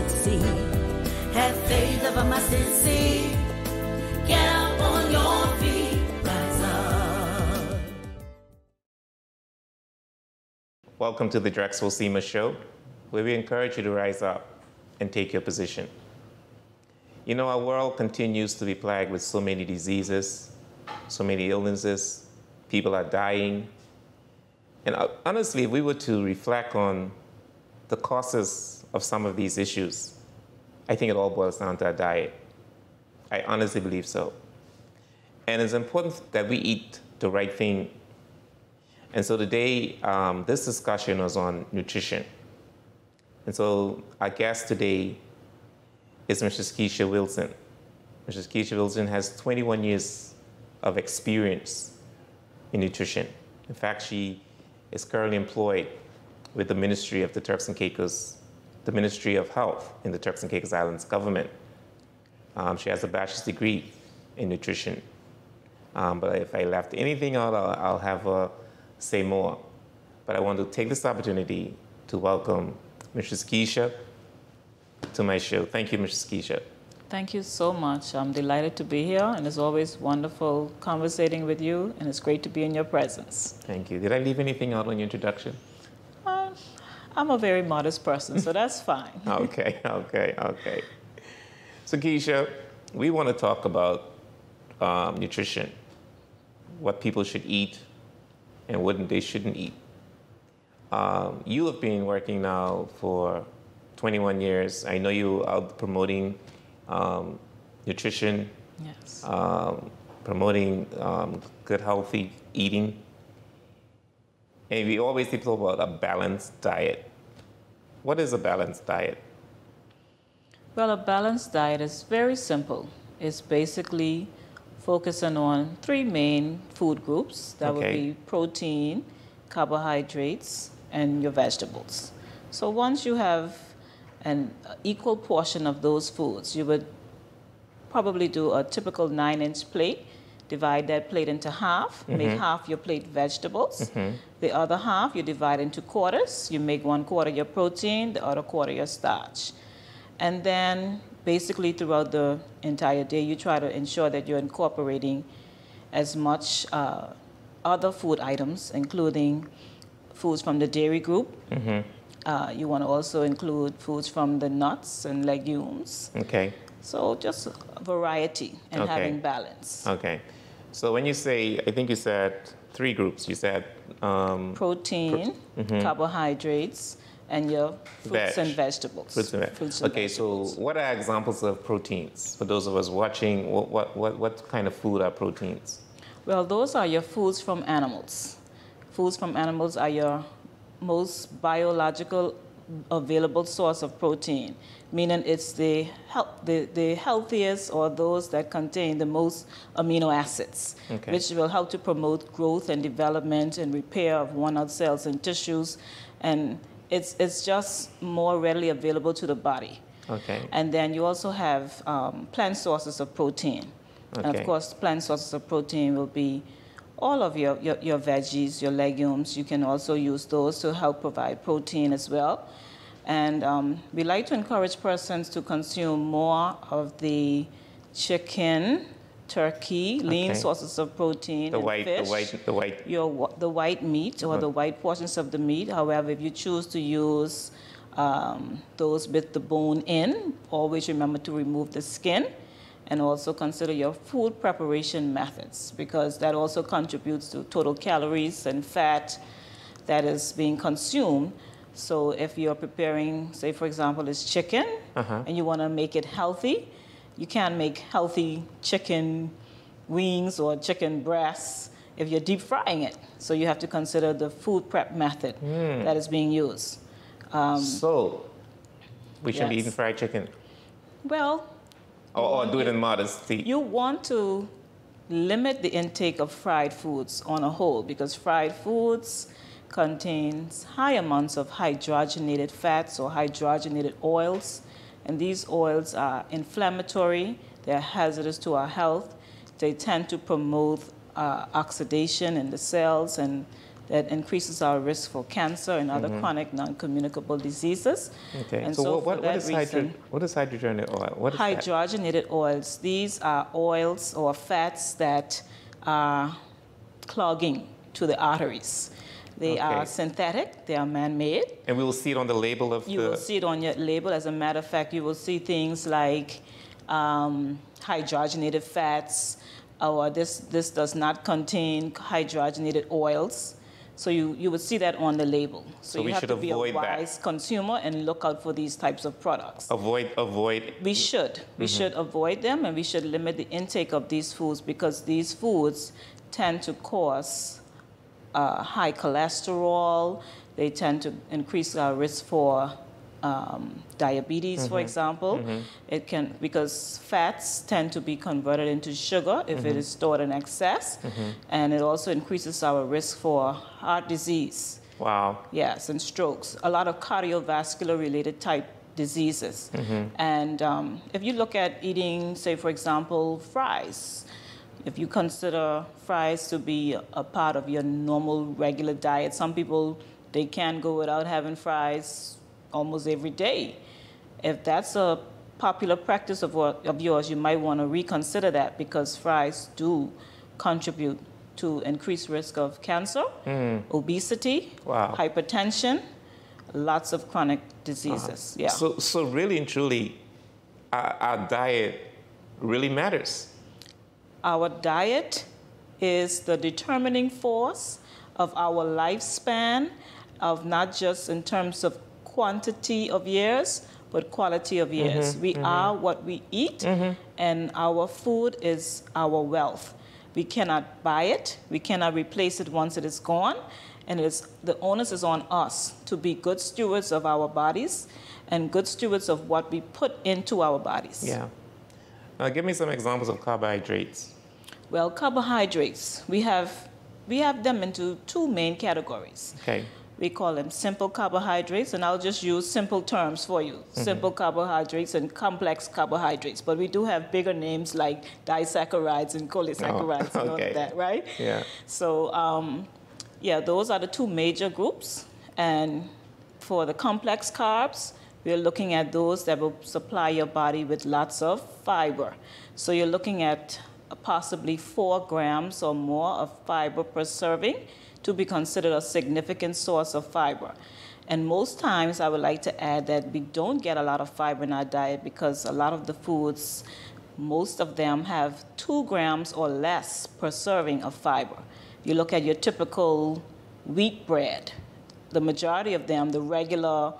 succeed. Have faith of a mustard seed. Get up on your feet, rise up. Welcome to the Drexel SEMA Show, where we encourage you to rise up and take your position. You know, our world continues to be plagued with so many diseases, so many illnesses. People are dying. And honestly, if we were to reflect on the causes of some of these issues, I think it all boils down to our diet. I honestly believe so. And it's important that we eat the right thing. And so today, this discussion was on nutrition. And so our guest today is Mrs. Lakeisha Wilson. Mrs. Lakeisha Wilson has 21 years of experience in nutrition. In fact, she is currently employed with the Ministry of the Turks and Caicos, the Ministry of Health in the Turks and Caicos Islands government. She has a bachelor's degree in nutrition. But if I left anything out, I'll have her say more. But I want to take this opportunity to welcome Mrs. Lakeisha to my show. Thank you, Mrs. Lakeisha. Thank you so much. I'm delighted to be here, and it's always wonderful conversating with you, and it's great to be in your presence. Thank you. Did I leave anything out on your introduction? I'm a very modest person, so that's fine. Okay. So, Lakeisha, we want to talk about nutrition, what people should eat and what they shouldn't eat. You have been working now for 21 years. I know you are promoting nutrition, Yes. Promoting good, healthy eating. And we always talk about a balanced diet. What is a balanced diet? Well, a balanced diet is very simple. It's basically focusing on three main food groups. That would be protein, carbohydrates, and your vegetables. So once you have an equal portion of those foods, you would probably do a typical 9-inch plate, divide that plate into half, make half your plate vegetables. The other half you divide into quarters. You make 1/4 your protein, the other quarter your starch. And then basically throughout the entire day, you try to ensure that you're incorporating as much other food items, including foods from the dairy group. You want to also include foods from the nuts and legumes. Okay. So just variety and having balance. Okay. So when you say, I think you said 3 groups. You said protein, carbohydrates, and your fruits and vegetables. Fruits and vegetables. So what are examples of proteins? For those of us watching, what kind of food are proteins? Well, those are your foods from animals. Foods from animals are your most biological available source of protein, meaning it's the healthiest or those that contain the most amino acids, which will help to promote growth and development and repair of worn-out cells and tissues, and it's just more readily available to the body. And then you also have plant sources of protein. And of course, plant sources of protein will be all of your veggies, your legumes. You can also use those to help provide protein as well. And we like to encourage persons to consume more of the chicken, turkey, lean sources of protein, fish, the white meat or the white portions of the meat. However, if you choose to use those with the bone in, always remember to remove the skin. And also consider your food preparation methods, because that also contributes to total calories and fat that is being consumed. So if you're preparing, say for example, it's chicken, and you want to make it healthy, you can't make healthy chicken wings or chicken breasts if you're deep frying it. So you have to consider the food prep method that is being used. So we shouldn't be eating fried chicken? Well, or do it in modesty. You want to limit the intake of fried foods on a whole, because fried foods contains high amounts of hydrogenated fats or hydrogenated oils, and these oils are inflammatory, they're hazardous to our health, they tend to promote oxidation in the cells, and that increases our risk for cancer and other chronic non-communicable diseases. Okay. And so what is hydrogenated oil? What is hydrogenated oils? These are oils or fats that are clogging to the arteries. They are synthetic, they are man-made. And we will see it on the label of You will see it on your label. As a matter of fact, you will see things like hydrogenated fats, or this does not contain hydrogenated oils. So you would see that on the label. So you have to be a wise consumer and look out for these types of products. Avoid. We should. We should avoid them, and we should limit the intake of these foods, because these foods tend to cause high cholesterol. They tend to increase our risk for diabetes, for example. It can, because fats tend to be converted into sugar if it is stored in excess, and it also increases our risk for heart disease. Wow. Yes, and strokes. A lot of cardiovascular related type diseases. And if you look at eating, say, for example, fries, if you consider fries to be a part of your normal regular diet, some people, they can't go without having fries almost every day. If that's a popular practice of yours, you might want to reconsider that, because fries do contribute to increased risk of cancer, obesity, hypertension, lots of chronic diseases. Yeah. So really and truly, our diet really matters. Our diet is the determining force of our lifespan, of not just in terms of quantity of years, but quality of years. We are what we eat, and our food is our wealth. We cannot buy it. We cannot replace it once it is gone. And the onus is on us to be good stewards of our bodies and good stewards of what we put into our bodies. Yeah. Now, give me some examples of carbohydrates. Well, carbohydrates, we have them into two main categories. Okay. We call them simple carbohydrates, and I'll just use simple terms for you. Simple carbohydrates and complex carbohydrates. But we do have bigger names like disaccharides and polysaccharides and all of that, right? Yeah. So, yeah, those are the two major groups. And for the complex carbs, we're looking at those that will supply your body with lots of fiber. So you're looking at possibly 4 grams or more of fiber per serving to be considered a significant source of fiber. And most times I would like to add that we don't get a lot of fiber in our diet, because a lot of the foods, most of them have 2 grams or less per serving of fiber. You look at your typical wheat bread, the majority of them, the regular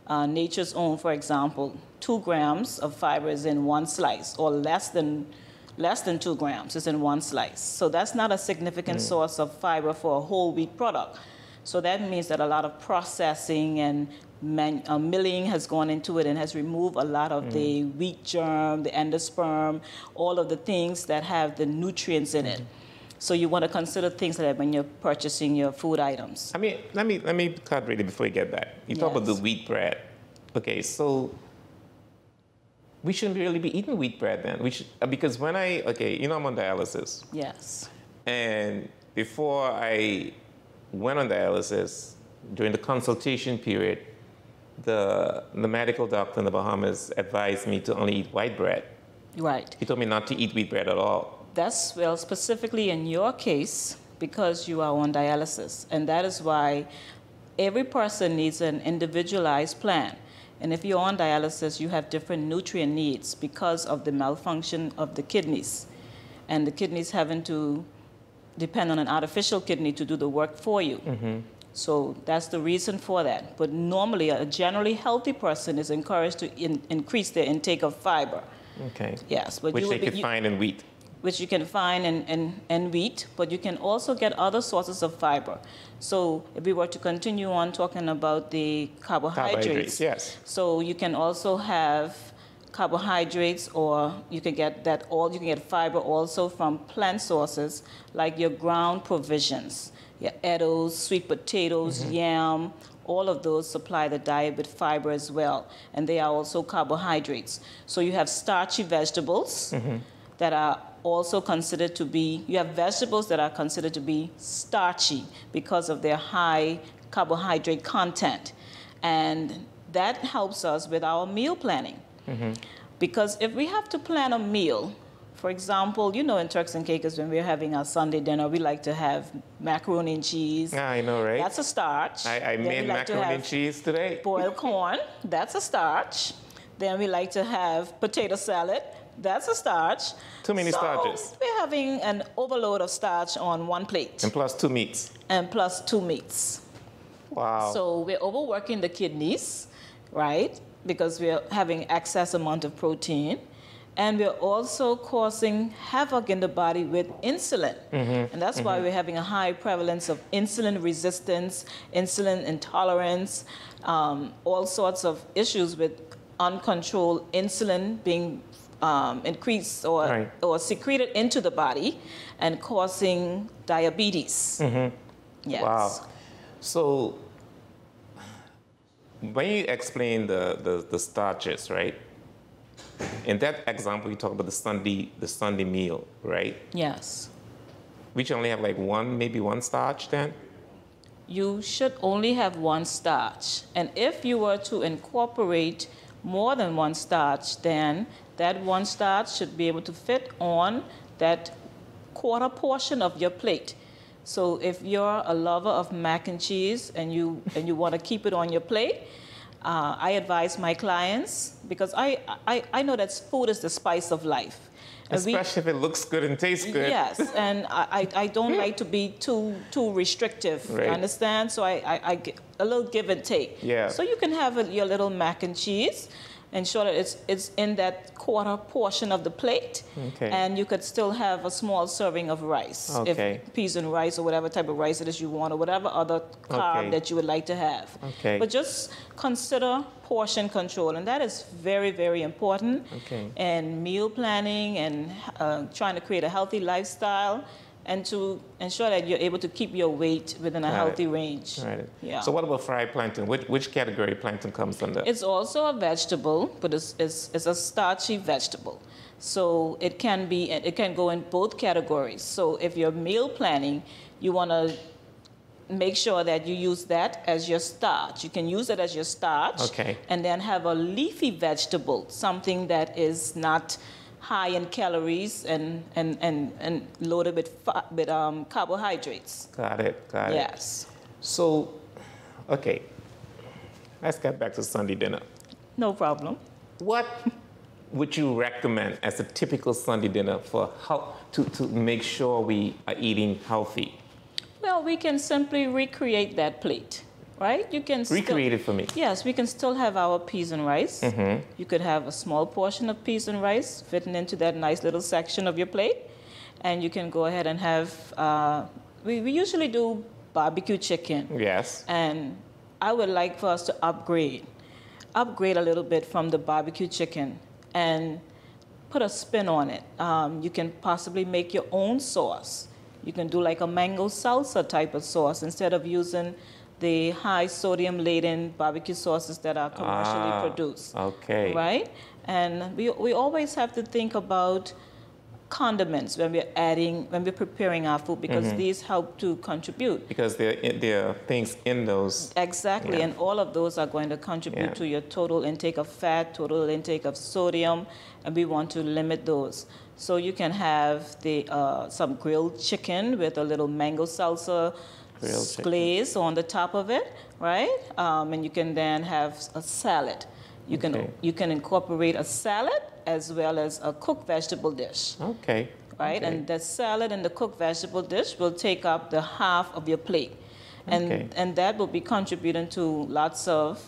Nature's Own, for example, 2 grams of fiber is in one slice, or less than 2 grams is in one slice. So that's not a significant source of fiber for a whole wheat product. So that means that a lot of processing and milling has gone into it and has removed a lot of the wheat germ, the endosperm, all of the things that have the nutrients in it. So you want to consider things like that when you're purchasing your food items. I mean, let me cut really before you get that. You talk about the wheat bread. Okay, so we shouldn't really be eating wheat bread then. We should, because when I'm on dialysis. Yes. And before I went on dialysis, during the consultation period, the medical doctor in the Bahamas advised me to only eat white bread. Right. He told me not to eat wheat bread at all. That's, well, specifically in your case, because you are on dialysis. And that is why every person needs an individualized plan. And if you're on dialysis, you have different nutrient needs because of the malfunction of the kidneys. And the kidneys having to depend on an artificial kidney to do the work for you. So that's the reason for that. But normally, a generally healthy person is encouraged to increase their intake of fiber. Okay. Yes. But which they could find in wheat. Which you can find in wheat, but you can also get other sources of fiber. So if we were to continue on talking about the carbohydrates, yes. So you can also have carbohydrates, or you can get you can get fiber also from plant sources like your ground provisions, your edibles, sweet potatoes, yam. All of those supply the diet with fiber as well, and they are also carbohydrates. So you have starchy vegetables. that are also considered to be, you have vegetables that are considered to be starchy because of their high carbohydrate content. And that helps us with our meal planning. Because if we have to plan a meal, for example, you know, in Turks and Caicos, when we're having our Sunday dinner, we like to have macaroni and cheese. Yeah, I know, right? That's a starch. I made macaroni and cheese today. Boiled corn, that's a starch. Then we like to have potato salad. That's a starch. Too many starches. So we're having an overload of starch on one plate. And plus 2 meats. And plus 2 meats. Wow. So we're overworking the kidneys, right? Because we're having excess amount of protein. And we're also causing havoc in the body with insulin. And that's why we're having a high prevalence of insulin resistance, insulin intolerance, all sorts of issues with uncontrolled insulin being increased or secreted into the body and causing diabetes. Yes. Wow. So when you explain the starches, right? In that example, you talk about the Sunday meal, right? Yes. We should only have like maybe one starch then? You should only have one starch. And if you were to incorporate more than one starch, then that one starch should be able to fit on that quarter portion of your plate. So if you're a lover of mac and cheese and you want to keep it on your plate, I advise my clients, because I know that food is the spice of life. Especially if it looks good and tastes good. Yes, and I don't like to be too restrictive, right. You understand? So I get a little give and take. Yeah. So you can have your little mac and cheese, ensure that it's in that quarter portion of the plate, okay. And you could still have a small serving of rice, okay. if peas and rice or whatever type of rice it is you want, or whatever other carb okay. that you would like to have. Okay. But just consider portion control, and that is very, very important. Okay. And meal planning and trying to create a healthy lifestyle, and to ensure that you're able to keep your weight within a healthy range. Right. Yeah. So what about fried plantain? Which category plantain comes under? It's also a vegetable, but it's a starchy vegetable. So it can go in both categories. So if you're meal planning, you want to make sure that you use that as your starch. You can use it as your starch, okay. And then have a leafy vegetable, something that is not high in calories and loaded with carbohydrates. Got it. Yes. So, okay, let's get back to Sunday dinner. No problem. What would you recommend as a typical Sunday dinner for how to make sure we are eating healthy? Well, we can simply recreate that plate, right? You can recreate it for me. Yes, we can still have our peas and rice. Mm-hmm. You could have a small portion of peas and rice fitting into that nice little section of your plate, and you can go ahead and have. We usually do barbecue chicken. Yes. And I would like for us to upgrade a little bit from the barbecue chicken and put a spin on it. You can possibly make your own sauce. You can do like a mango salsa type of sauce instead of using the high sodium laden barbecue sauces that are commercially produced. Okay. Right? And we always have to think about condiments when we're preparing our food, because these help to contribute. Because there are things in those. Exactly, yeah. And all of those are going to contribute to your total intake of fat, total intake of sodium, and we want to limit those. So you can have some grilled chicken with a little mango salsa glaze on the top of it, right? And you can then have a salad. You can incorporate a salad as well as a cooked vegetable dish. Okay. Right? Okay. And the salad and the cooked vegetable dish will take up the half of your plate. And that will be contributing to lots of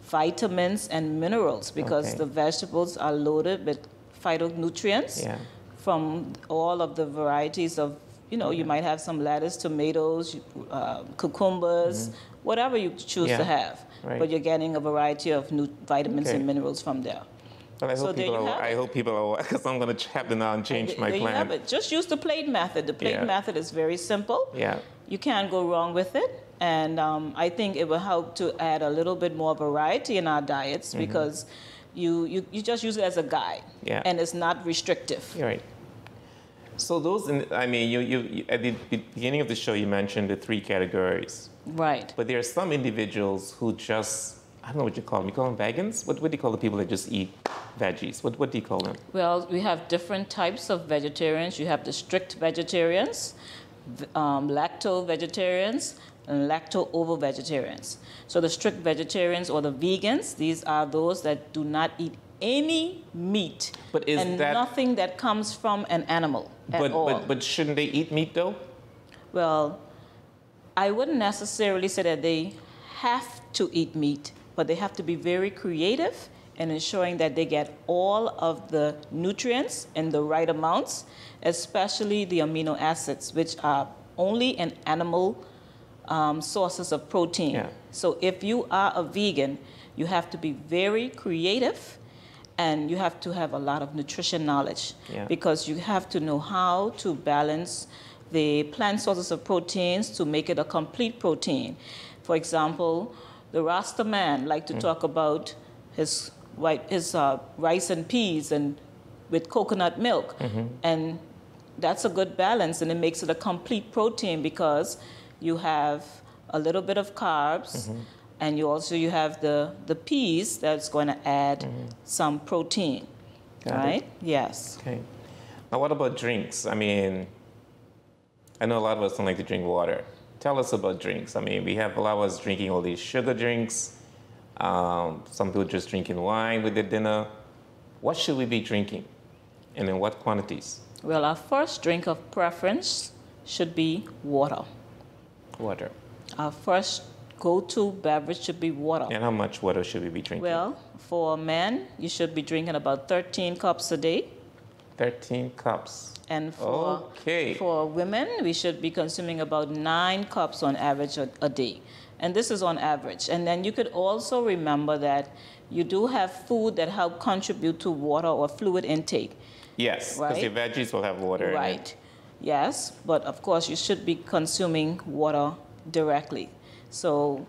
vitamins and minerals, because the vegetables are loaded with phytonutrients from all of the varieties of, you might have some lettuce, tomatoes, cucumbers, whatever you choose to have. Right. But you're getting a variety of vitamins and minerals from there. Well, I hope people are, because I'm going to have to now change my plan. You have it. Just use the plate method. The plate method is very simple. Yeah. You can't go wrong with it. And I think it will help to add a little bit more variety in our diets, because you just use it as a guide. Yeah. And it's not restrictive. You're right. So those, I mean, you at the beginning of the show, you mentioned the three categories. Right. But there are some individuals who just, I don't know what you call them. You call them vegans? What do you call the people that just eat veggies? What do you call them? Well, we have different types of vegetarians. You have the strict vegetarians, lacto-vegetarians, and lacto-ovo-vegetarians. So the strict vegetarians or the vegans, these are those that do not eat any meat But is and that, nothing that comes from an animal at all. But shouldn't they eat meat though? Well, I wouldn't necessarily say that they have to eat meat, but they have to be very creative in ensuring that they get all of the nutrients in the right amounts, especially the amino acids, which are only in animal sources of protein. Yeah. So if you are a vegan, you have to be very creative and you have to have a lot of nutrition knowledge because you have to know how to balance the plant sources of proteins to make it a complete protein. For example, the Rasta man like to talk about his rice and peas and with coconut milk, and that's a good balance, and it makes it a complete protein because you have a little bit of carbs, and you have the peas that's going to add some protein, right? Yes. Okay. Now, what about drinks? I mean, I know a lot of us don't like to drink water. Tell us about drinks. I mean, we have a lot of us drinking all these sugar drinks. Some people just drinking wine with their dinner. What should we be drinking, and in what quantities? Well, our first drink of preference should be water. Water. Our first go-to beverage should be water. And how much water should we be drinking? Well, for men, you should be drinking about 13 cups a day. 13 cups. And for women, we should be consuming about 9 cups on average a day. And this is on average. And then you could also remember that you do have food that help contribute to water or fluid intake. Yes, because your veggies will have water in it. Right. Yes, but of course you should be consuming water directly. So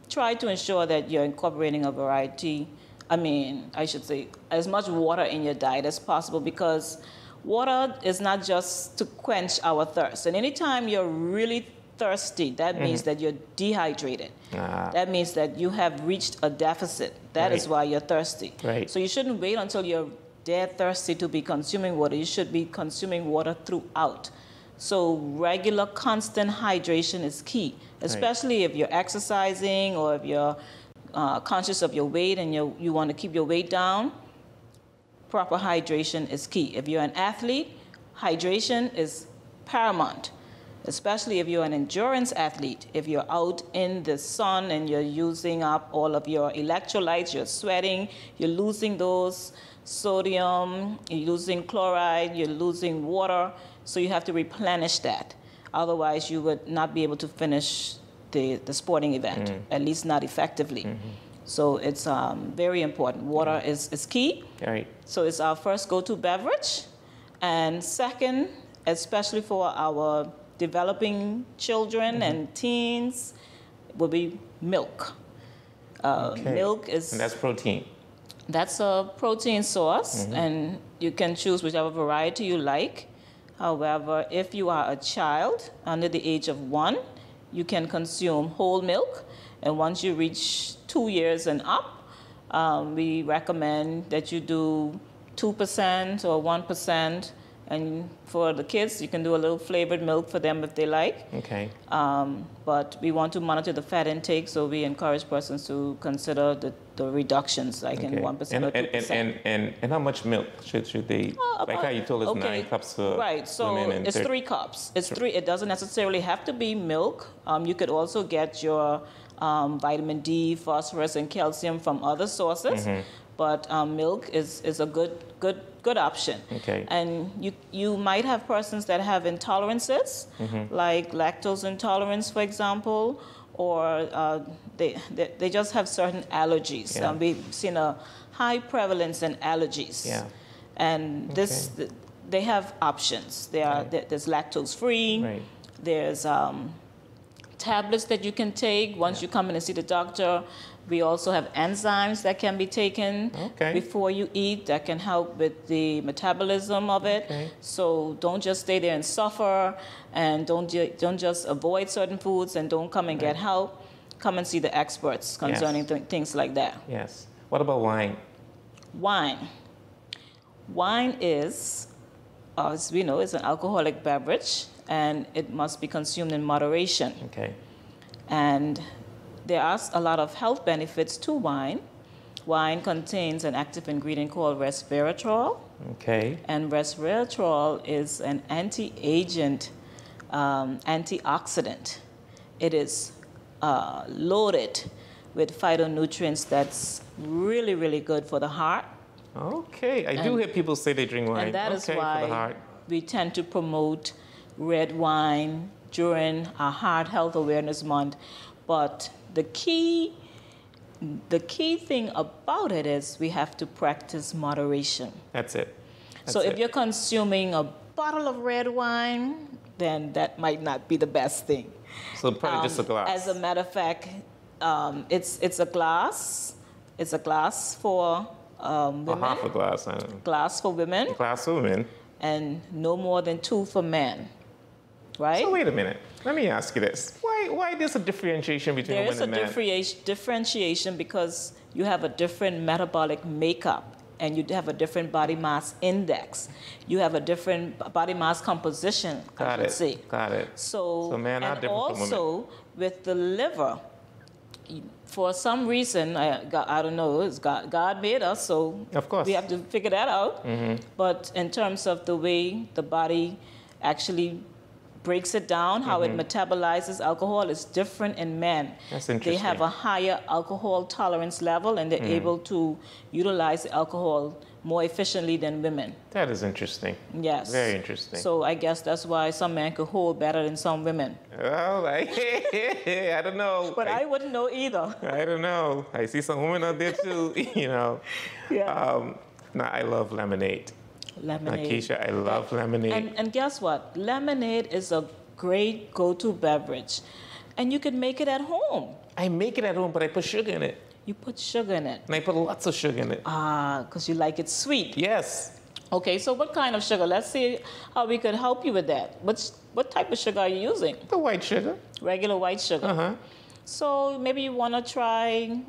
try to ensure that you're incorporating a variety, I should say, as much water in your diet as possible, because water is not just to quench our thirst. And anytime you're really thirsty, that means that you're dehydrated. That means that you have reached a deficit. That is why you're thirsty. Right. So you shouldn't wait until you're dead thirsty to be consuming water. You should be consuming water throughout. So regular, constant hydration is key, especially if you're exercising or if you're conscious of your weight and you want to keep your weight down. Proper hydration is key. If you're an athlete, hydration is paramount, especially if you're an endurance athlete. If you're out in the sun and you're using up all of your electrolytes, you're sweating, you're losing those sodium, you're losing chloride, you're losing water, so you have to replenish that. Otherwise, you would not be able to finish the sporting event, at least not effectively. So it's very important. Water is key. Right. So it's our first go-to beverage. And second, especially for our developing children and teens, will be milk. Milk is... And that's protein. That's a protein source, and you can choose whichever variety you like. However, if you are a child under the age of 1, you can consume whole milk. And once you reach 2 years and up, we recommend that you do 2% or 1%. And for the kids, you can do a little flavored milk for them if they like. Okay. But we want to monitor the fat intake, so we encourage persons to consider the reductions, like in 1% or 2%. And how much milk should they? Like how you told us 9 cups for right. So women and it's 3 cups. It's 3. It doesn't necessarily have to be milk. You could also get your vitamin D, phosphorus, and calcium from other sources. But milk is a good option. Okay. And you might have persons that have intolerances, like lactose intolerance, for example, or they just have certain allergies. Yeah. We've seen a high prevalence in allergies. Yeah. And they have options. There's lactose free. Right. There's tablets that you can take once you come in and see the doctor. We also have enzymes that can be taken before you eat that can help with the metabolism of it. So don't just stay there and suffer, and don't just avoid certain foods and don't come and get help. Come and see the experts concerning things like that. Yes. What about wine? Wine. Wine is, as we know, is an alcoholic beverage, and it must be consumed in moderation. Okay. And there are a lot of health benefits to wine. Wine contains an active ingredient called resveratrol. Okay. And resveratrol is an anti-agent, antioxidant. It is loaded with phytonutrients that's really, really good for the heart. Okay. I do hear people say they drink wine. And that is for the why heart. we tend to promote red wine during our Heart Health Awareness Month. But the key thing about it is we have to practice moderation. That's it. So if you're consuming a bottle of red wine, then that might not be the best thing. So probably just a glass. As a matter of fact, it's a glass. It's a glass for women. Or half a glass. I don't know. Glass for women. Glass for women. And no more than 2 for men. Right? So wait a minute. Let me ask you this. Why there's a differentiation between women and men? There is a differentiation because you have a different metabolic makeup and you have a different body mass index. You have a different body mass composition, I should say. Got it. So men are different from women. Also with the liver, for some reason, I don't know, it's God made us, so of course we have to figure that out. But in terms of the way the body actually breaks it down, how it metabolizes alcohol is different in men. That's interesting. They have a higher alcohol tolerance level and they're able to utilize the alcohol more efficiently than women. That is interesting. Yes. Very interesting. So I guess that's why some men could hold better than some women. Well, I don't know. But I wouldn't know either. I don't know. I see some women out there too, you know. Yeah. Now, I love lemonade. Lemonade. Lakeisha, I love lemonade. And guess what? Lemonade is a great go-to beverage. And you can make it at home. I make it at home, but I put sugar in it. You put sugar in it. And I put lots of sugar in it. Because you like it sweet. Yes. Okay, so what kind of sugar? Let's see how we could help you with that. What type of sugar are you using? The white sugar. Regular white sugar. So maybe you want to try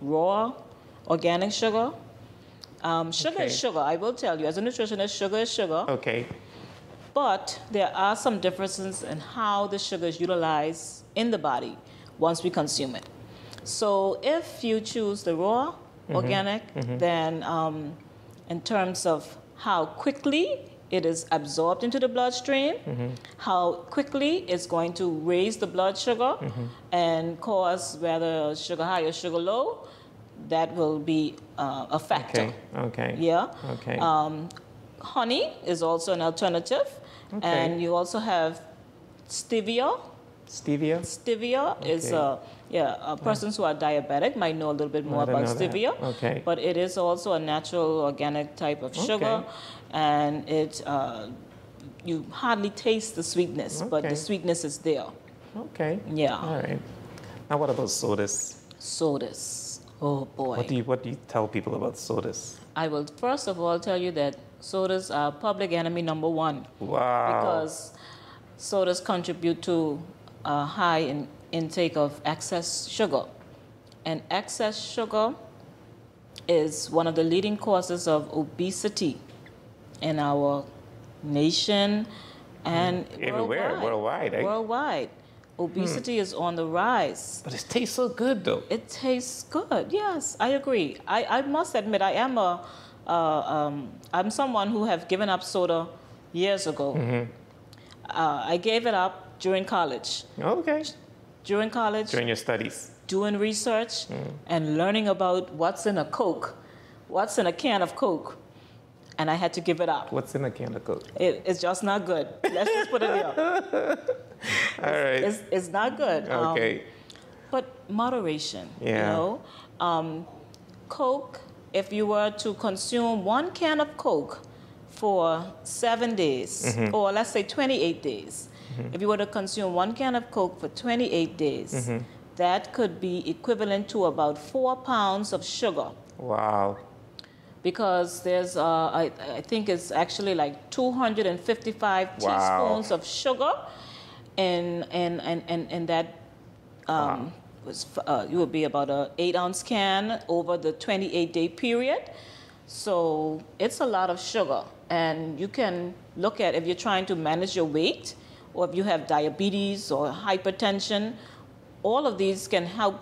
raw organic sugar. Sugar is sugar, I will tell you. As a nutritionist, sugar is sugar. Okay. But there are some differences in how the sugar is utilized in the body once we consume it. So if you choose the raw organic, then in terms of how quickly it is absorbed into the bloodstream, how quickly it's going to raise the blood sugar and cause whether sugar high or sugar low, that will be a factor. Okay. Yeah. Okay. Honey is also an alternative. Okay. And you also have stevia. Stevia? Stevia is persons who are diabetic might know a little bit more about stevia. Okay. But it is also a natural organic type of sugar, and it you hardly taste the sweetness, but the sweetness is there. Okay. Yeah. All right. Now what about sodas? Sodas. Oh boy. What do you tell people about sodas? I will first of all tell you that sodas are public enemy number 1. Wow. Because sodas contribute to a high intake of excess sugar. And excess sugar is one of the leading causes of obesity in our nation and everywhere, worldwide. Worldwide. Obesity is on the rise. But it tastes so good, though. It tastes good, yes, I agree. I must admit, I am I'm someone who have given up soda years ago. I gave it up during college. Okay. During college. During your studies. Doing research and learning about what's in a Coke, what's in a can of Coke. And I had to give it up. What's in a can of Coke? It's just not good. Let's just put it there. All right. It's not good. Okay. But moderation, Yeah. you know. Coke, if you were to consume 1 can of Coke for 7 days, or let's say 28 days, If you were to consume 1 can of Coke for 28 days, that could be equivalent to about 4 pounds of sugar. Wow. Because there's, I think it's actually like 255 teaspoons of sugar in that, it would be about an 8-ounce can over the 28-day period. So it's a lot of sugar. And you can look at if you're trying to manage your weight, or if you have diabetes or hypertension, all of these can help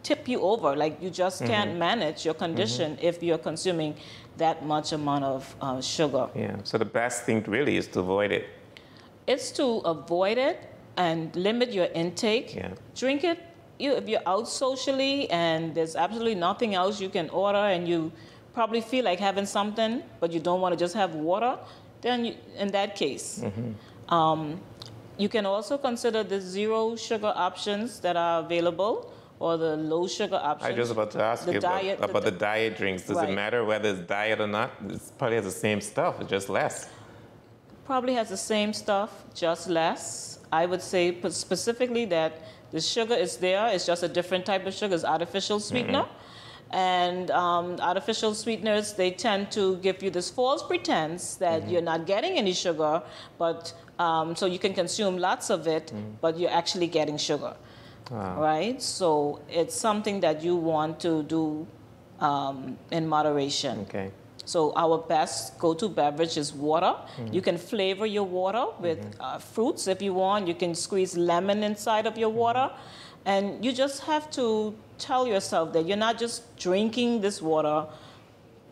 tip you over. Like you just can't manage your condition if you're consuming that much amount of sugar. Yeah, so the best thing really is to avoid it. It's to avoid it and limit your intake. Yeah. Drink it. If you're out socially and there's absolutely nothing else you can order and you probably feel like having something, but you don't want to just have water, then in that case, you can also consider the 0 sugar options that are available, or the low sugar options. I was just about to ask you about the diet drinks. Does it matter whether it's diet or not? It probably has the same stuff, it's just less. Probably has the same stuff, just less. I would say specifically that the sugar is there, it's just a different type of sugar, it's artificial sweetener. And artificial sweeteners, they tend to give you this false pretense that you're not getting any sugar, but so you can consume lots of it, but you're actually getting sugar. Wow. Right? So it's something that you want to do in moderation. Okay. So our best go-to beverage is water. You can flavor your water with fruits if you want. You can squeeze lemon inside of your water. And you just have to tell yourself that you're not just drinking this water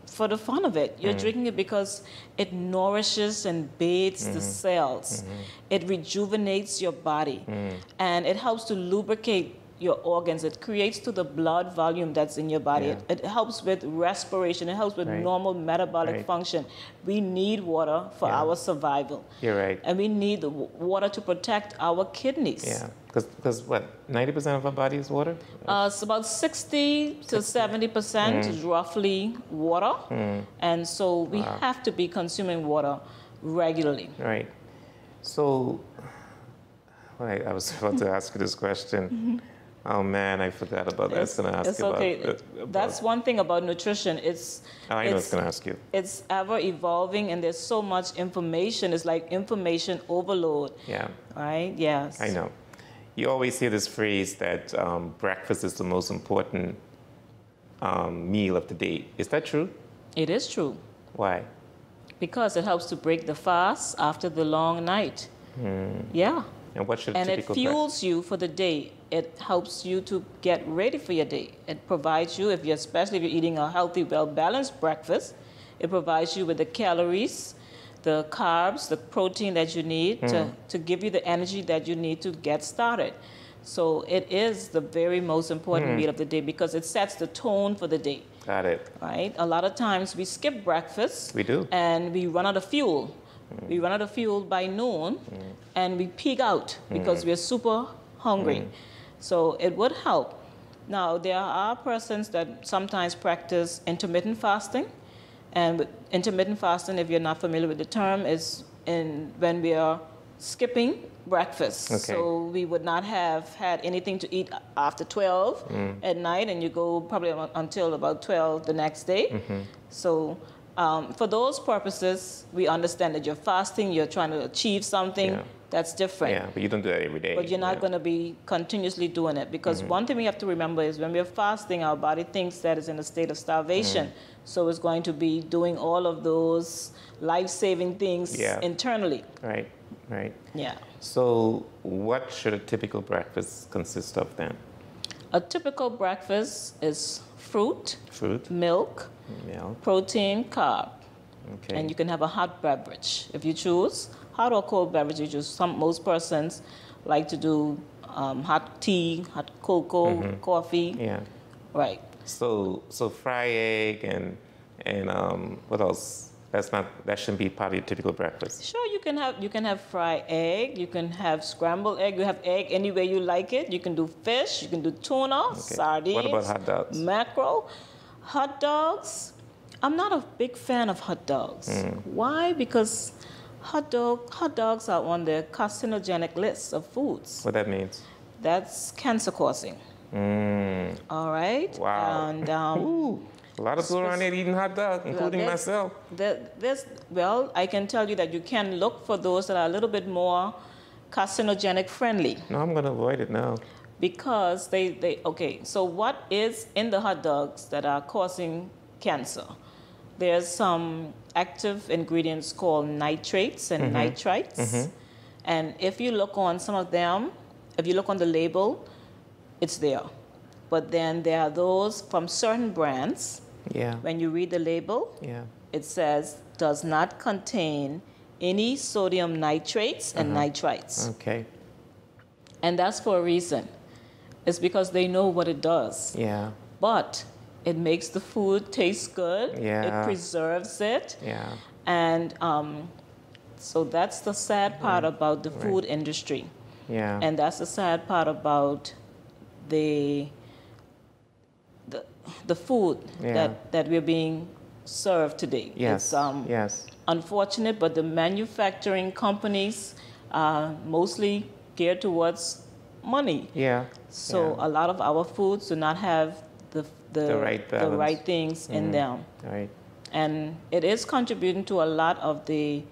for the fun of it. You're drinking it because it nourishes and bathes the cells. It rejuvenates your body. And it helps to lubricate your organs. It creates to the blood volume that's in your body. It helps with respiration. It helps with normal metabolic function. We need water for our survival. You're right. And we need the water to protect our kidneys. Yeah, because what, 90% of our body is water? It's about 60 to 70% is roughly water. And so we have to be consuming water regularly. Right. So, I was about to ask you this question. Oh man, I forgot about that. I was going to ask you about. That's one thing about nutrition. I know I was going to ask you. It's ever evolving, and there's so much information. It's like information overload. Yeah. Right? Yes. I know. You always hear this phrase that breakfast is the most important meal of the day. Is that true? It is true. Why? Because it helps to break the fast after the long night. Yeah. And what should it fuels you for the day. It helps you to get ready for your day. It provides you, especially if you're eating a healthy, well-balanced breakfast, it provides you with the calories, the carbs, the protein that you need to give you the energy that you need to get started. So it is the very most important meal of the day because it sets the tone for the day. Got it. Right? A lot of times we skip breakfast. We do. And we run out of fuel. We run out of fuel by noon, and we peak out because we're super hungry. So it would help. Now, there are persons that sometimes practice intermittent fasting. And with intermittent fasting, if you're not familiar with the term, is when we are skipping breakfast. Okay. So we would not have had anything to eat after 12 at night, and you go probably until about 12 the next day. So for those purposes, we understand that you're fasting, you're trying to achieve something. That's different. Yeah, but you don't do that every day. But you're not going to be continuously doing it because one thing we have to remember is when we're fasting, our body thinks that it's in a state of starvation. So it's going to be doing all of those life-saving things internally. Right, right. Yeah. So what should a typical breakfast consist of then? A typical breakfast is fruit, milk, protein, carb. Okay. And you can have a hot beverage if you choose. Hot or cold beverage you choose. Most persons like to do hot tea, hot cocoa, coffee. Yeah. Right. So fry egg and what else? That shouldn't be part of your typical breakfast. Sure, you can have fried egg, you can have scrambled egg, you have egg any way you like it. You can do fish, you can do tuna, sardines. What about hot dogs? Mackerel. Hot dogs. I'm not a big fan of hot dogs. Why? Because Hot dogs are on the carcinogenic list of foods. What that means? That's cancer causing. All right. Wow. And Ooh, a lot of people around there eating hot dogs, including myself. Well, I can tell you that you can look for those that are a little bit more carcinogenic friendly. No, I'm going to avoid it now. Because okay, so what is in the hot dogs that are causing cancer? There's some active ingredients called nitrates and nitrites. And if you look on some of them, if you look on the label, it's there. But then there are those from certain brands. Yeah. When you read the label, it says does not contain any sodium nitrates and nitrites. Okay. And that's for a reason. It's because they know what it does. Yeah. But it makes the food taste good. Yeah. It preserves it. Yeah. And so that's the sad part about the food industry. Yeah. And that's the sad part about the food that we're being served today. Yes. It's unfortunate, but the manufacturing companies are mostly geared towards money. Yeah. So a lot of our foods do not have the right things in them. Right. And it is contributing to a lot of the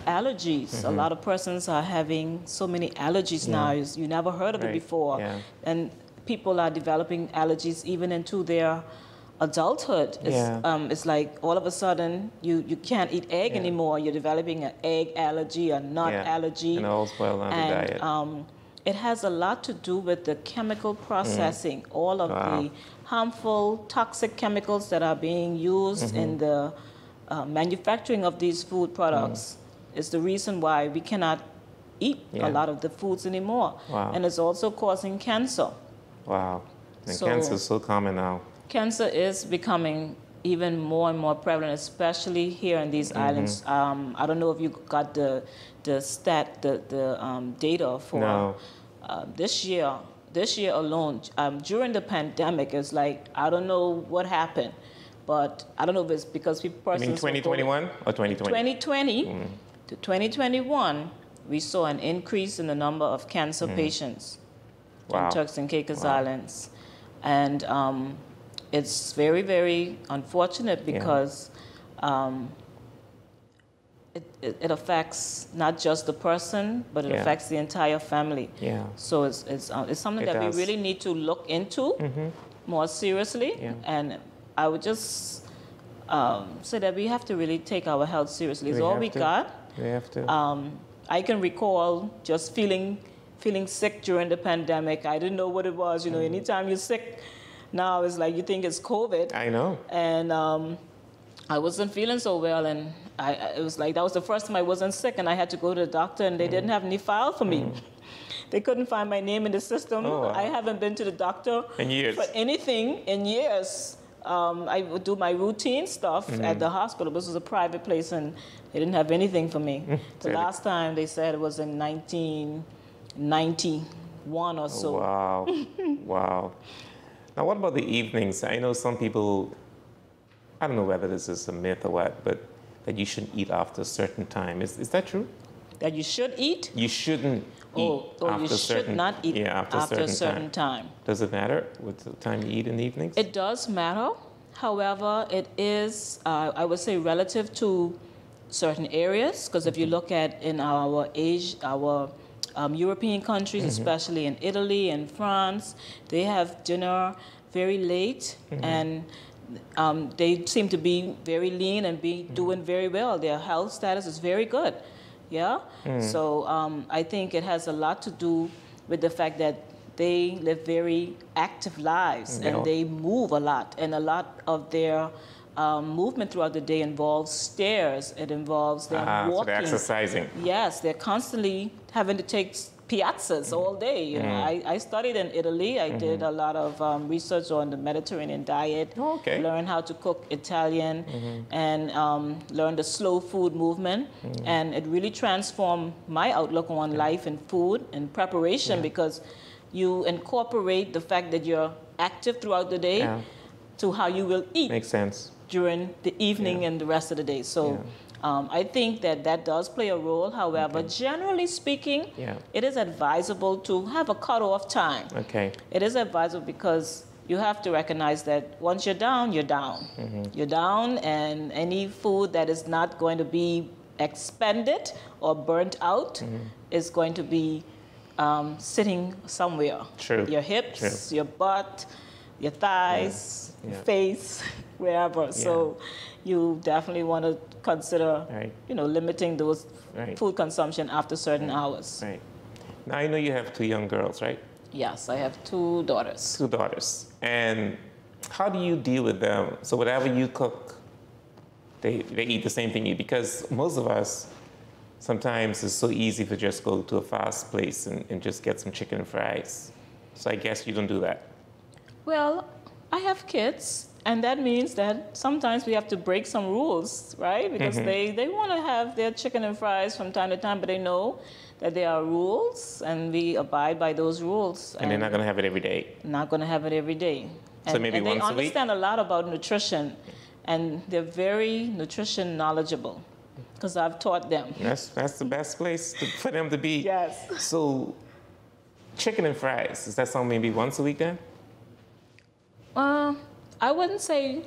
allergies. A lot of persons are having so many allergies now. You never heard of it before. Yeah. And people are developing allergies even into their adulthood. It's like all of a sudden you can't eat egg anymore. You're developing an egg allergy, a nut allergy. And all's well on the diet. It has a lot to do with the chemical processing, all of the harmful, toxic chemicals that are being used in the manufacturing of these food products is the reason why we cannot eat a lot of the foods anymore. Wow. And it's also causing cancer. Wow. And cancer is so common now. Cancer is becoming even more and more prevalent, especially here in these islands. I don't know if you got the data for this year. This year alone, during the pandemic, it's like, I don't know what happened, but I don't know if it's because people. You mean 2021 or 2020? 2020 to 2021, we saw an increase in the number of cancer patients in Turks and Caicos Islands. And it's very, very unfortunate because it affects not just the person, but it affects the entire family. Yeah. So it's something that we really need to look into more seriously. Yeah. And I would just say that we have to really take our health seriously. It's all we got. We have to. I can recall just feeling sick during the pandemic. I didn't know what it was. You know, anytime you're sick, now it's like you think it's COVID. I know. And I wasn't feeling so well, and it was like that was the first time I wasn't sick, and I had to go to the doctor, and they didn't have any file for me. They couldn't find my name in the system. Oh, wow. I haven't been to the doctor in years. For anything in years. I would do my routine stuff at the hospital. This was a private place, and they didn't have anything for me. The last time they said it was in 1991 or so. Wow. Wow. Now, what about the evenings? I know some people, I don't know whether this is a myth or what, but that you shouldn't eat after a certain time. Is that true? That you should eat? You shouldn't eat after you should not eat after a certain time. Does it matter what the time you eat in the evenings? It does matter. However, it is, I would say, relative to certain areas, because if you look at in our European countries, especially in Italy and France, they have dinner very late, and they seem to be very lean and be doing very well. Their health status is very good. Yeah? So I think it has a lot to do with the fact that they live very active lives and they move a lot, and a lot of their movement throughout the day involves stairs. It involves them walking. So they're exercising. Yes, they're constantly having to take piazzas all day. You know, I studied in Italy. I did a lot of research on the Mediterranean diet. Learned how to cook Italian and learned the slow food movement. And it really transformed my outlook on life and food and preparation because you incorporate the fact that you're active throughout the day to how you will eat. Makes sense. During the evening and the rest of the day. So I think that does play a role. However, generally speaking, it is advisable to have a cutoff time. Okay. It is advisable because you have to recognize that once you're down, you're down. You're down, and any food that is not going to be expended or burnt out is going to be sitting somewhere. True. Your hips, your butt, your thighs, your face, wherever. So you definitely want to consider, limiting those food consumption after certain hours. Right. Now I know you have 2 young girls, right? Yes, I have 2 daughters. 2 daughters. And how do you deal with them? So whatever you cook, they eat the same thing you eat? Because most of us, sometimes it's so easy to just go to a fast place and just get some chicken and fries. So I guess you don't do that. Well, I have kids. And that means that sometimes we have to break some rules, right? Because they want to have their chicken and fries from time to time, but they know that there are rules, and we abide by those rules. And they're not going to have it every day. Not going to have it every day. So maybe once a week? They understand a lot about nutrition, and they're very nutrition knowledgeable because I've taught them. That's the best place for them to be. Yes. So chicken and fries, is that something maybe once a week then? I wouldn't say,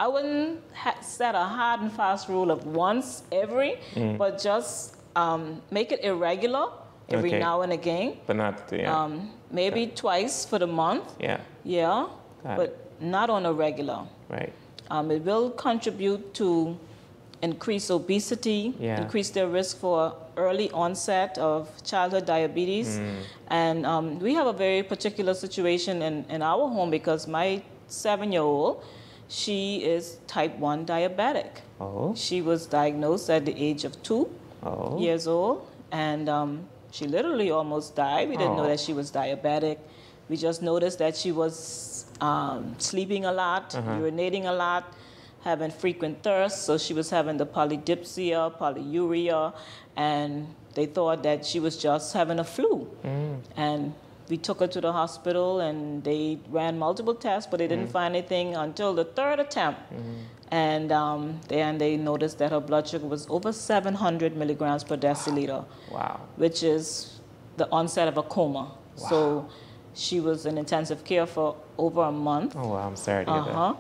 I wouldn't set a hard and fast rule of once every, but just make it irregular every now and again. But not, maybe twice for the month. Yeah. But not on a regular. Right. It will contribute to increase obesity, increase their risk for early onset of childhood diabetes. And we have a very particular situation in our home because my 7-year-old, she is type 1 diabetic. Oh. She was diagnosed at the age of 2 years old, and she literally almost died. We didn't know that she was diabetic. We just noticed that she was sleeping a lot, urinating a lot, having frequent thirst. So she was having the polydipsia, polyuria, and they thought that she was just having a flu. And we took her to the hospital, and they ran multiple tests, but they didn't find anything until the 3rd attempt. And they noticed that her blood sugar was over 700 milligrams per deciliter. Wow. Which is the onset of a coma. Wow. So she was in intensive care for over a month. Oh, wow, I'm sorry to hear that.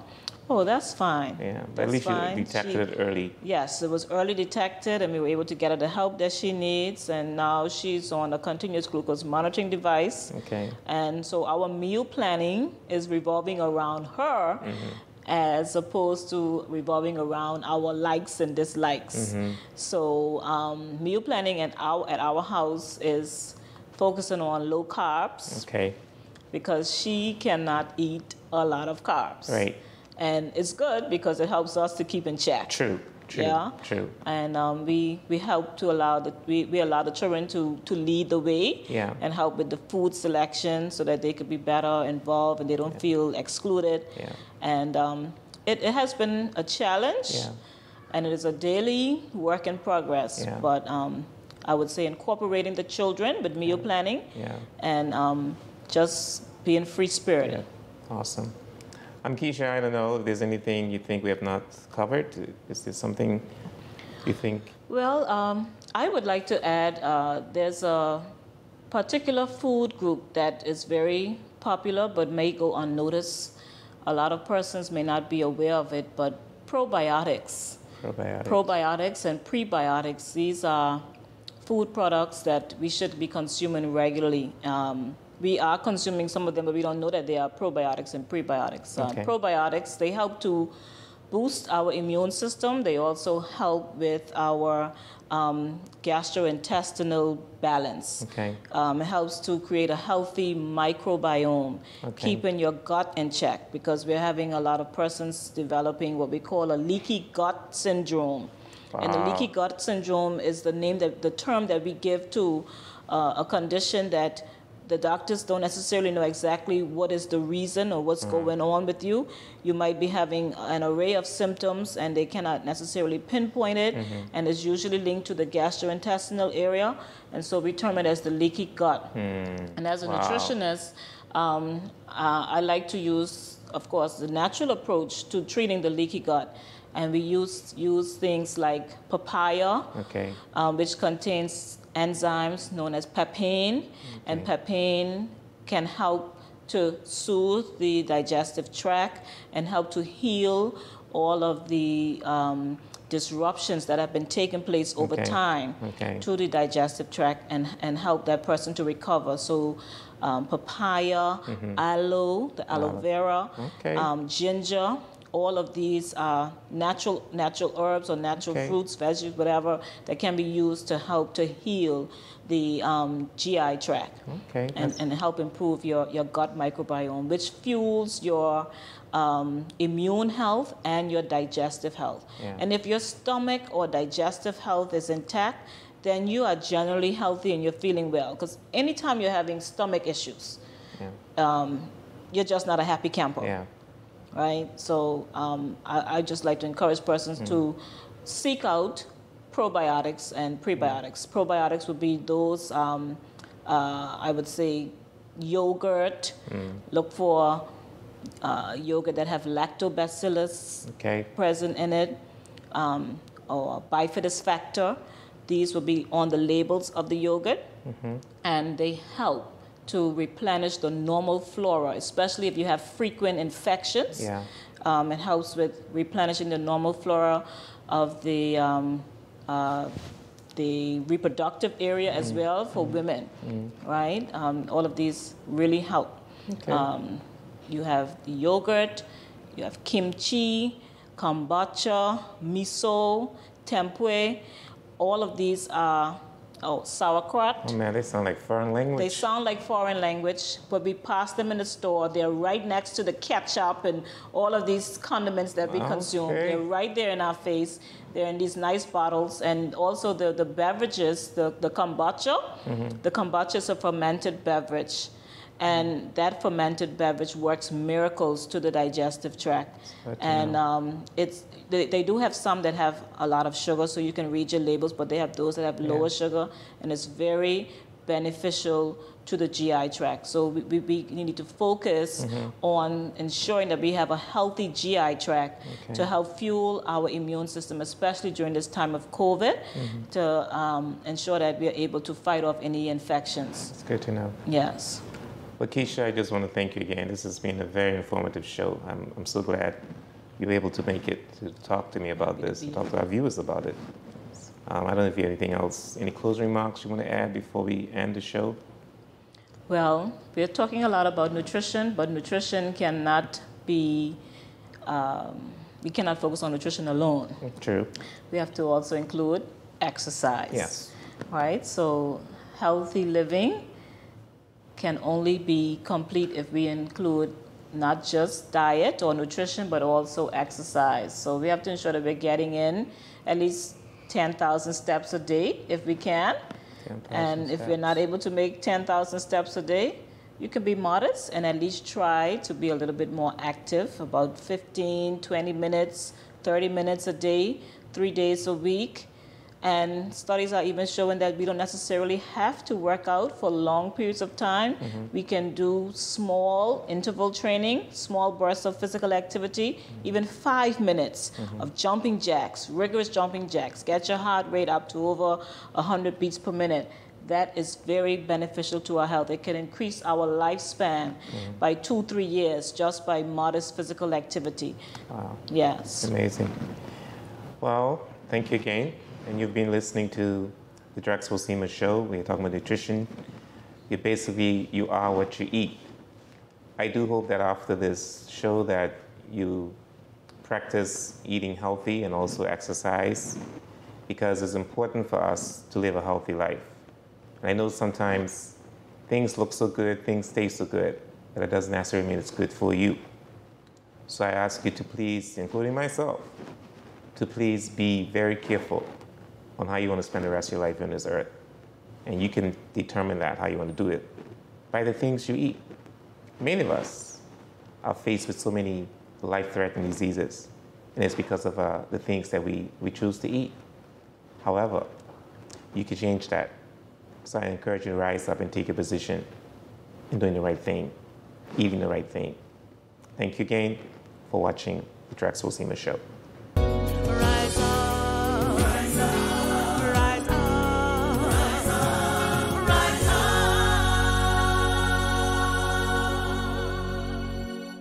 Oh, that's fine. Yeah, but at least you detected it early. Yes, it was early detected, and we were able to get her the help that she needs, and now she's on a continuous glucose monitoring device. Okay. And so our meal planning is revolving around her as opposed to revolving around our likes and dislikes. So meal planning at our house is focusing on low carbs. Okay. Because she cannot eat a lot of carbs. Right. And it's good because it helps us to keep in check. True. True. And we help to allow we allow the children to lead the way and help with the food selection so that they could be better involved and they don't feel excluded. And it has been a challenge, and it is a daily work in progress. But I would say incorporating the children with meal planning and just being free-spirited. Awesome. Keisha, I don't know if there's anything you think we have not covered. Is there something you think? Well, I would like to add there's a particular food group that is very popular but may go unnoticed. A lot of persons may not be aware of it, but probiotics. Probiotics and prebiotics, these are food products that we should be consuming regularly. We are consuming some of them, but we don't know that they are probiotics and prebiotics. Probiotics, they help to boost our immune system. They also help with our gastrointestinal balance. It helps to create a healthy microbiome, keeping your gut in check, because we're having a lot of persons developing what we call a leaky gut syndrome. And the leaky gut syndrome is the term that we give to a condition that the doctors don't necessarily know exactly what is the reason or what's going on with you. You might be having an array of symptoms and they cannot necessarily pinpoint it, and it's usually linked to the gastrointestinal area, and so we term it as the leaky gut. And as a nutritionist, I like to use of course, the natural approach to treating the leaky gut. And we use things like papaya, which contains enzymes known as papain. And papain can help to soothe the digestive tract and help to heal all of the disruptions that have been taking place over time to the digestive tract and help that person to recover. So papaya, aloe, the aloe vera, ginger, all of these are natural herbs or natural fruits, veggies, whatever, that can be used to help to heal the GI tract and help improve your gut microbiome, which fuels your immune health and your digestive health. And if your stomach or digestive health is intact, then you are generally healthy and you're feeling well. Because anytime you're having stomach issues, you're just not a happy camper. Right? So I just like to encourage persons to seek out probiotics and prebiotics. Probiotics would be those, I would say, yogurt. Look for yogurt that have lactobacillus present in it, or bifidus factor. These will be on the labels of the yogurt, and they help to replenish the normal flora, especially if you have frequent infections. It helps with replenishing the normal flora of the reproductive area as well for women, right? All of these really help. You have the yogurt, you have kimchi, kombucha, miso, tempeh. All of these are sauerkraut. Oh man, they sound like foreign language. They sound like foreign language, but we pass them in the store. They're right next to the ketchup and all of these condiments that we consume. They're right there in our face. They're in these nice bottles. And also the beverages, the kombucha. The kombucha is a fermented beverage. And that fermented beverage works miracles to the digestive tract. And they do have some that have a lot of sugar, so you can read your labels, but they have those that have lower sugar, and it's very beneficial to the GI tract. So we need to focus on ensuring that we have a healthy GI tract to help fuel our immune system, especially during this time of COVID, to ensure that we are able to fight off any infections. It's good to know. Yes. Lakeisha, I just want to thank you again. This has been a very informative show. I'm so glad you were able to make it to talk to me about this, and talk to our viewers about it. I don't know if you have anything else, any closing remarks you want to add before we end the show? Well, we're talking a lot about nutrition, but nutrition cannot be, we cannot focus on nutrition alone. True. We have to also include exercise. Yes. Right? So healthy living can only be complete if we include not just diet or nutrition, but also exercise. So we have to ensure that we're getting in at least 10,000 steps a day if we can. And if we're not able to make 10,000 steps a day, you can be modest and at least try to be a little bit more active, about 15, 20 minutes, 30 minutes a day, 3 days a week. And studies are even showing that we don't necessarily have to work out for long periods of time. We can do small interval training, small bursts of physical activity, even 5 minutes of jumping jacks, rigorous jumping jacks. Get your heart rate up to over 100 beats per minute. That is very beneficial to our health. It can increase our lifespan by 2-3 years just by modest physical activity. Wow. Yes. Amazing. Well, thank you again. And you've been listening to the Drexel Seema Show. We're talking about nutrition. You are what you eat. I do hope that after this show that you practice eating healthy and also exercise, because it's important for us to live a healthy life. And I know sometimes things look so good, things taste so good, but it doesn't necessarily mean it's good for you. So I ask you to please, including myself, to please be very careful on how you want to spend the rest of your life on this earth. And you can determine that, how you want to do it, by the things you eat. Many of us are faced with so many life-threatening diseases, and it's because of the things that we choose to eat. However, you can change that. So I encourage you to rise up and take a position in doing the right thing, eating the right thing, Thank you again for watching the Drexel Seamer Show.